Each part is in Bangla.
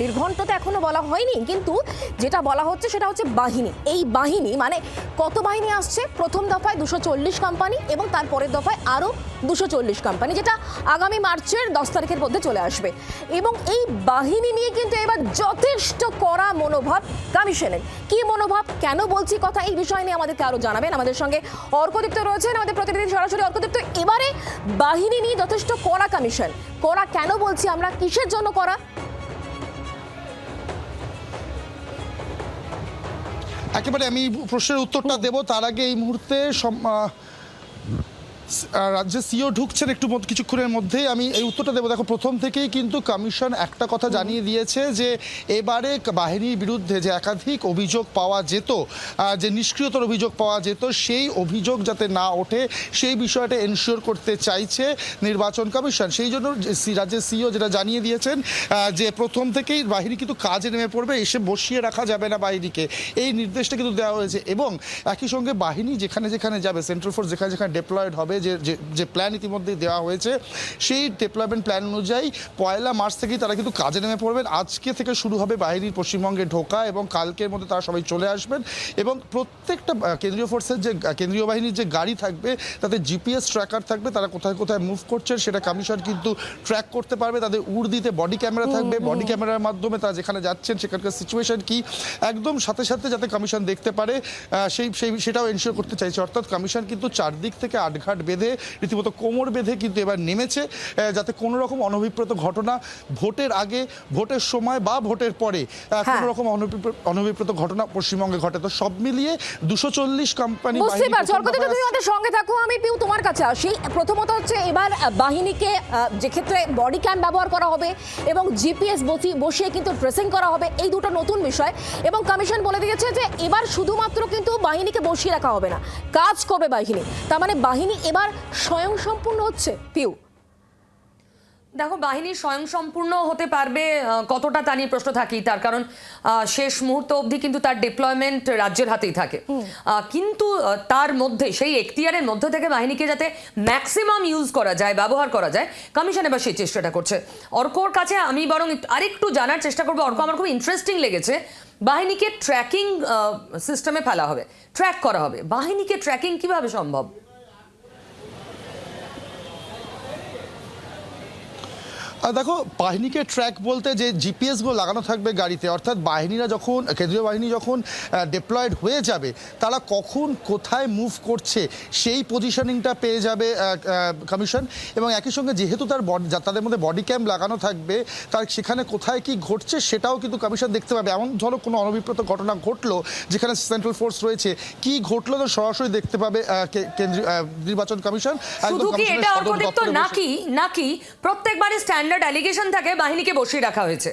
নির্ঘণ্টতা এখনো বলা হয়নি, কিন্তু যেটা বলা হচ্ছে সেটা হচ্ছে বাহিনী। এই বাহিনী মানে কত বাহিনী আসছে? প্রথম দফায় 240 কোম্পানি এবং তারপরের দফায় আরও 240 কোম্পানি, যেটা আগামী মার্চের 10 তারিখের মধ্যে চলে আসবে। এবং এই বাহিনী নিয়ে কিন্তু এবার যথেষ্ট কড়া মনোভাব কমিশনের। কি মনোভাব, কেন বলছি কথা, এই বিষয় নিয়ে আমাদেরকে আরও জানাবেন। আমাদের সঙ্গে অর্কদীপ্ত রয়েছেন, আমাদের প্রতিনিধি সরাসরি। অর্কদীপ্ত, এবারে বাহিনী নিয়ে যথেষ্ট কড়া কমিশন। কড়া কেন বলছি আমরা, কিসের জন্য কড়া? একেবারে আমি প্রশ্নের উত্তরটা দেব, তার আগে এই মুহূর্তে রাজ্যের সিও ঢুকছেন একটু কিছুক্ষণের মধ্যেই, আমি এই উত্তরটা দেবো। দেখো, প্রথম থেকেই কিন্তু কমিশন একটা কথা জানিয়ে দিয়েছে যে এবারে বাহিনীর বিরুদ্ধে যে একাধিক অভিযোগ পাওয়া যেত, যে নিষ্ক্রিয়তার অভিযোগ পাওয়া যেত, সেই অভিযোগ যাতে না ওঠে সেই বিষয়টা এনশিওর করতে চাইছে নির্বাচন কমিশন। সেই জন্য রাজ্যের সিও যেটা জানিয়ে দিয়েছেন যে প্রথম থেকেই বাহিনী কিন্তু কাজে নেমে পড়বে, এসে বসিয়ে রাখা যাবে না বাহিনীকে, এই নির্দেশটা কিন্তু দেওয়া হয়েছে। এবং একই সঙ্গে বাহিনী যেখানে যেখানে যাবে, সেন্ট্রাল ফোর্স যেখানে যেখানে ডেপ্লয়েড হবে, যে প্ল্যান ইতিমধ্যে দেওয়া হয়েছে সেই ডেপ্লয়মেন্ট প্ল্যান অনুযায়ী 1 মার্চ থেকেই তারা কিন্তু কাজে নেমে পড়বেন। আজকে থেকে শুরু হবে বাহিনীর পশ্চিমবঙ্গে ঢোকা এবং কালকের মধ্যে তারা সবাই চলে আসবেন। এবং প্রত্যেকটা কেন্দ্রীয় ফোর্সের যে কেন্দ্রীয় বাহিনীর যে গাড়ি থাকবে তাতে জিপিএস ট্র্যাকার থাকবে, তারা কোথায় কোথায় মুভ করছেন সেটা কমিশন কিন্তু ট্র্যাক করতে পারবে। তাদের উর্দিতে বডি ক্যামেরা থাকবে, বডি ক্যামেরার মাধ্যমে তারা যেখানে যাচ্ছেন সেখানকার সিচুয়েশন কি একদম সাথে সাথে যাতে কমিশন দেখতে পারে সেটাও এনশিওর করতে চাইছে। অর্থাৎ কমিশন কিন্তু চারদিক থেকে আটঘাট বেঁধে, রীতিমতো কোমর বেঁধে কিন্তু এবার নেমেছে, যাতে কোনো রকম অনভিপ্রেত ঘটনা ভোটের আগে, ভোটের সময় বা ভোটের পরে কোনো রকম অনভিপ্রেত ঘটনা পশ্চিমবঙ্গে ঘটে। তো সব মিলিয়ে 240 কোম্পানি আমাদের সঙ্গে থাকো। আমি পিউ তোমার কাছে আসি। প্রথমত হচ্ছে এবার বাহিনীকে যে ক্ষেত্রে বডি ক্যাম ব্যবহার করা হবে এবং জিপিএস বসিয়ে কিন্তু ট্রেসিং করা হবে, এই দুটো নতুন বিষয়। এবং কমিশন বলে দিয়েছে যে এবার শুধুমাত্র কিন্তু বাহিনীকে বসিয়ে রাখা হবে না, কাজ করবে বাহিনী। তার মানে বাহিনী এবার স্বয়ংসম্পূর্ণ হচ্ছে। পিউ, দেখো, বাহিনী স্বয়ংসম্পূর্ণ হতে পারবে কতটা তা নিয়ে প্রশ্ন থাকেই, তার কারণ শেষ মুহূর্ত অবধি কিন্তু তার ডিপ্লয়মেন্ট রাজ্যের হাতেই থাকে। কিন্তু তার মধ্যে সেই এখতিয়ারের মধ্যে থেকে বাহিনীকে যাতে ম্যাক্সিমাম ইউজ করা যায়, ব্যবহার করা যায়, কমিশন এবার সেই চেষ্টাটা করছে। অর্কর কাছে আমি বরং আরেকটু জানার চেষ্টা করবো। অর্ক, আমার খুব ইন্টারেস্টিং লেগেছে, বাহিনীকে ট্র্যাকিং সিস্টেমে ফেলা হবে, ট্র্যাক করা হবে। বাহিনীকে ট্র্যাকিং কিভাবে সম্ভব? দেখো, বাহিনীকে ট্র্যাক বলতে যে জিপিএসগুলো লাগানো থাকবে গাড়িতে, অর্থাৎ বাহিনীরা যখন, কেন্দ্রীয় বাহিনী যখন ডিপ্লয়েড হয়ে যাবে, তারা কখন কোথায় মুভ করছে সেই পজিশনিংটা পেয়ে যাবে কমিশন। এবং একই সঙ্গে যেহেতু তাদের মধ্যে বডি ক্যাম লাগানো থাকবে, তার সেখানে কোথায় কি ঘটছে সেটাও কিন্তু কমিশন দেখতে পাবে। এমন ধরো কোনো অনভিপ্রেত ঘটনা ঘটলো যেখানে সেন্ট্রাল ফোর্স রয়েছে, কি ঘটলো তো সরাসরি দেখতে পাবে কেন্দ্রীয় নির্বাচন কমিশন। নাকি প্রত্যেকবারে স্ট্যান্ডার্ড অ্যালিগেশন থাকে বাহিনীকে বসিয়ে রাখা হয়েছে,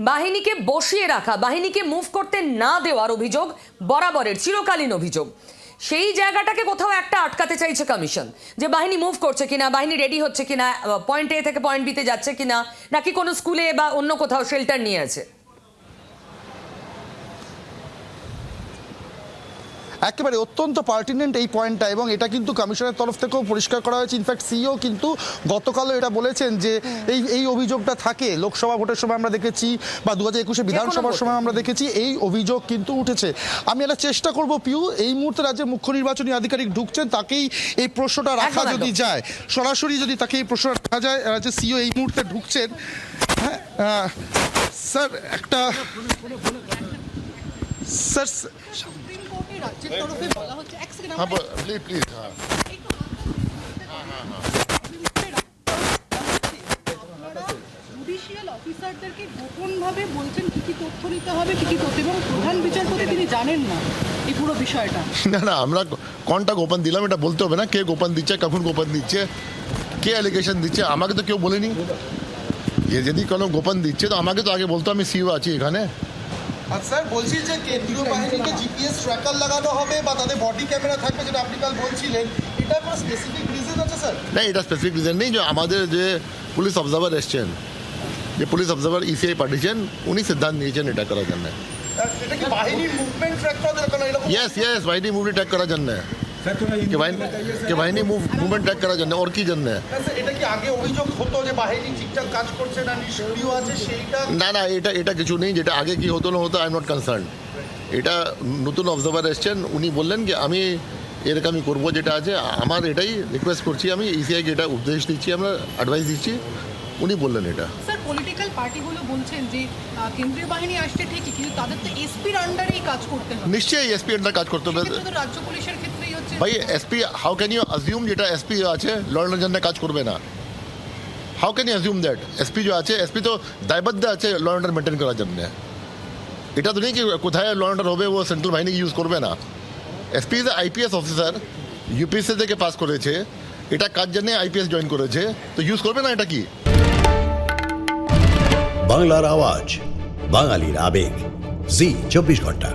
বাহিনীকে বসিয়ে রাখা, বাহিনীকে মুভ করতে না দেওয়ার অভিযোগ বরাবরের চিরকালীন অভিযোগ। সেই জায়গাটাকে কোথাও একটা আটকাতে চাইছে কমিশন, যে বাহিনী মুভ করছে কিনা, বাহিনী রেডি হচ্ছে কিনা, পয়েন্ট এ থেকে পয়েন্ট বিতে যাচ্ছে কিনা, নাকি কোনো স্কুলে বা অন্য কোথাও শেল্টার নিয়ে আছে। একেবারে অত্যন্ত পার্টিনেন্ট এই পয়েন্টটা, এবং এটা কিন্তু কমিশনের তরফ থেকেও পরিষ্কার করা হয়েছে। ইনফ্যাক্ট সিও কিন্তু গতকালও এটা বলেছেন যে এই অভিযোগটা থাকে, লোকসভা ভোটের সময় আমরা দেখেছি বা 2021 বিধানসভার সময় আমরা দেখেছি, এই অভিযোগ কিন্তু উঠেছে। আমি এটা চেষ্টা করব পিউ, এই মুহূর্তে রাজ্যের মুখ্য নির্বাচনী আধিকারিক ঢুকছেন, তাকেই এই প্রশ্নটা রাখা যদি যায়, সরাসরি যদি তাকে এই প্রশ্নটা রাখা যায়। রাজ্যের সিও এই মুহূর্তে ঢুকছেন। হ্যাঁ স্যার, একটা স্যার অফিসারদেরকে গোপনভাবে বলছেন কি কি তথ্য নিতে হবে, কি কি তথ্য, এবং প্রধান বিচারপতি তিনি জানেন না এই পুরো বিষয়টা। না, আমরা কোনটা গোপন দিলাম এটা বলতে হবে না, কে গোপন দিচ্ছে, কখন গোপন দিচ্ছে, কে অ্যালিগেশন দিচ্ছে, আমাকে তো কেউ বলেনি। যদি কোনো গোপন দিচ্ছে তো আমাকে তো আগে বলতো, আমি সিও আছি এখানে। স্যার বলছি যে কেন্দ্রীয় বাহিনীকে জিপিএস ট্র্যাকার লাগানো হবে বা তাদের বডি ক্যামেরা থাকবে, যেটা আপনি কাল বলছিলেন, এটা কোনো স্পেসিফিক রিজন আছে স্যার? না, এটা স্পেসিফিক রিজন নেই। যে আমাদের যে পুলিশ অবজারভার এসছেন, যে পুলিশ অবজারভার ইসিআই পাঠিয়েছেন, উনি সিদ্ধান্ত নিয়েছেন এটা করার জন্য। এটা কি বাহিনীর মুভমেন্ট ট্র্যাক করার জন্য? ইয়েস, বাহিনী মুভমেন্ট ট্র্যাক করার জন্য। कि বাহিনী মুভমেন্ট ট্র্যাক করার জন্য ওর কি জন্য এটা কি আগে অভিযোগ হতো যে বাহিনী ঠিকঠাক কাজ করছে না, নিষ্ক্রিয় আছে, সেইটা না এটা কিছু নেই, যেটা আগে কি হতো না হতো আই এম নট কনসার্ন। এটা নতুন অবজারভার এসছেন, উনি বললেন কি আমি এরকমই করবো, যেটা আছে আমার এটাই রিকোয়েস্ট করছি, আমি ইসিআইকে এটা উপদেশ দিচ্ছি, আমরা অ্যাডভাইস দিচ্ছি, উনি বললেন এটা। স্যার পলিটিক্যাল পার্টিগুলো বলছেন যে কেন্দ্রীয় বাহিনী আসছে ঠিকই, কিন্তু তাদের তো এসপির আন্ডারেই কাজ করতে হবে। নিশ্চয়ই এসপি আন্ডার কাজ করতে হবে। সেক্ষেত্রে তো রাজ্য পুলিশের ক্ষেত্রেই হচ্ছে। ভাই SP how can you assume যেটা এসপি আছে ল অ্যান্ড অর্ডার কাজ করবে না? How can you assume that? SP যে আছে, এসপি তো দায়বদ্ধ আছে ল অ্যান্ড অর্ডার মেনটেন করার জন্য। এটা তো নেই কি কোথায় ল অ্যান্ড অর্ডার হবে ও সেন্ট্রাল বাহিনী ইউজ করবে না। SP is IPS officer, UPSC থেকে পাস করেছে, এটা কাজ জন্য আইপিএস জয়েন করেছে, তো ইউজ করবে না এটা কি? বাংলার আওয়াজ, বাঙালির আবেগ, জি 24 ঘন্টা।